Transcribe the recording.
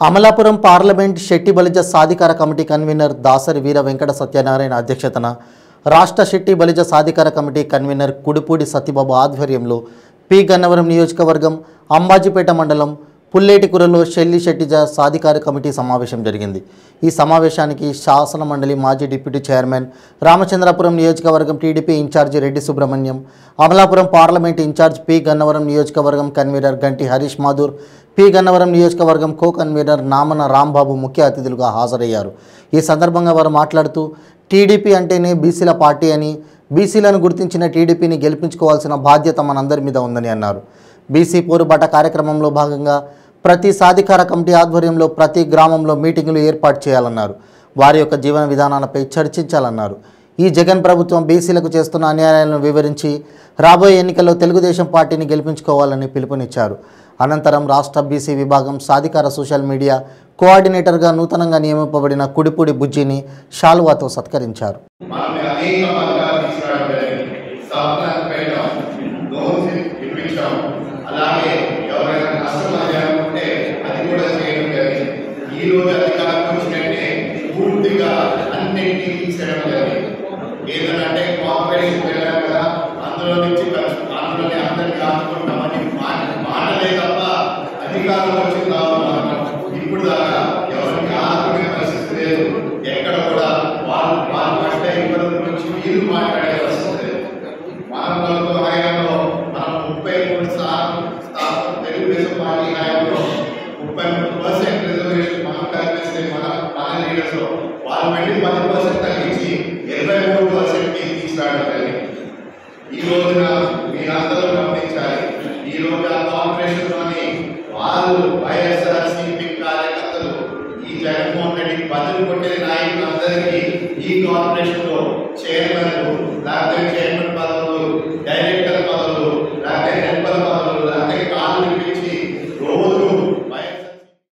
Amalapuram parliament Shetty Balija సాధికార committee convener Dasari Veera Venkata Satyanarayana అధ్యక్షతన రాష్ట్ర శెట్టి బలిజ సాధికార కమిటీ కన్వీనర్ కుడిపూడి సత్యబాబు ఆధ్వర్యంలో పి గన్నవరం నియోజకవర్గం అంబాజీపేట మండలం పుల్లేటికురలో షెల్లి శెట్టి సాధికార కమిటీ సమావేశం జరిగింది। ఈ సమావేశానికి శాసన మండలి మాజీ డిప్యూటీ చైర్మన్ రామచంద్రపురం నియోజకవర్గం టీడీపీ ఇన్ఛార్జి Reddy Subrahmanyam, Amalapuram parliament incharge P Gannavaram నియోజకవర్గం కన్వీనర్ గంటి హరీష్ మాధూర్, పి గన్నవరం నియోజకవర్గం కో కన్వీనర్ నామన రాంబాబు ముఖ్య అతిథులుగా హాజరయ్యారు। ఈ సందర్భంగా వారు మాట్లాడుతూ టీడీపీ అంటేనే బీసీల పార్టీ అని, బీసీలను గుర్తించిన టీడీపీని గెలిపించుకోవాల్సిన బాధ్యత మనందరి మీద ఉందని అన్నారు। బీసీ పోరుబాట కార్యక్రమంలో భాగంగా ప్రతి సాధికార కమిటీ ఆధ్వర్యంలో ప్రతి గ్రామంలో మీటింగులు ఏర్పాటు చేయాలన్నారు। వారి యొక్క జీవన విధానాలపై చర్చించాలన్నారు। ఈ జగన్ ప్రభుత్వం బీసీలకు చేస్తున్న అన్యాయాలను వివరించి రాబోయే ఎన్నికల్లో తెలుగుదేశం పార్టీని గెలిపించుకోవాలని పిలుపునిచ్చారు। అనంతరం రాష్ట్ర బీసీ విభాగం సాధికార సోషల్ మీడియా కోఆర్డినేటర్గా నూతనంగా నియమింపబడిన కుడిపూడి బుజ్జిని శాలువాతో సత్కరించారు। ఇప్పుడు దాకా ఎవరికి ఆర్థిక పరిస్థితి లేదు, ఎక్కడ కూడా వాళ్ళు పట్ల ఇబ్బందుల గురించి మీరు మాట్లాడే పరిస్థితి లేదు। మానవ హయాంలో మనం 33 తెలుగుదేశం పార్టీ హయాంలో 33% రిజర్వేషన్ మనం కల్పిస్తే మన లీడర్స్ లో వాళ్ళు పెట్టి 10% తగ్గించి 23% తీసుకురావడం జరిగింది। ఈ రోజున మీరందరూ గమనించాలి, ఈ రోజు ఆ కార్పొరేషన్ లోని వాళ్ళు వైఎస్ఆర్సీపీ కార్యకర్తలు ఈ జగన్మోహన్ రెడ్డి బదులు కొట్టే నాయకులందరికీ ఈ కార్పొరేషన్ లో చైర్మన్ లేకపోతే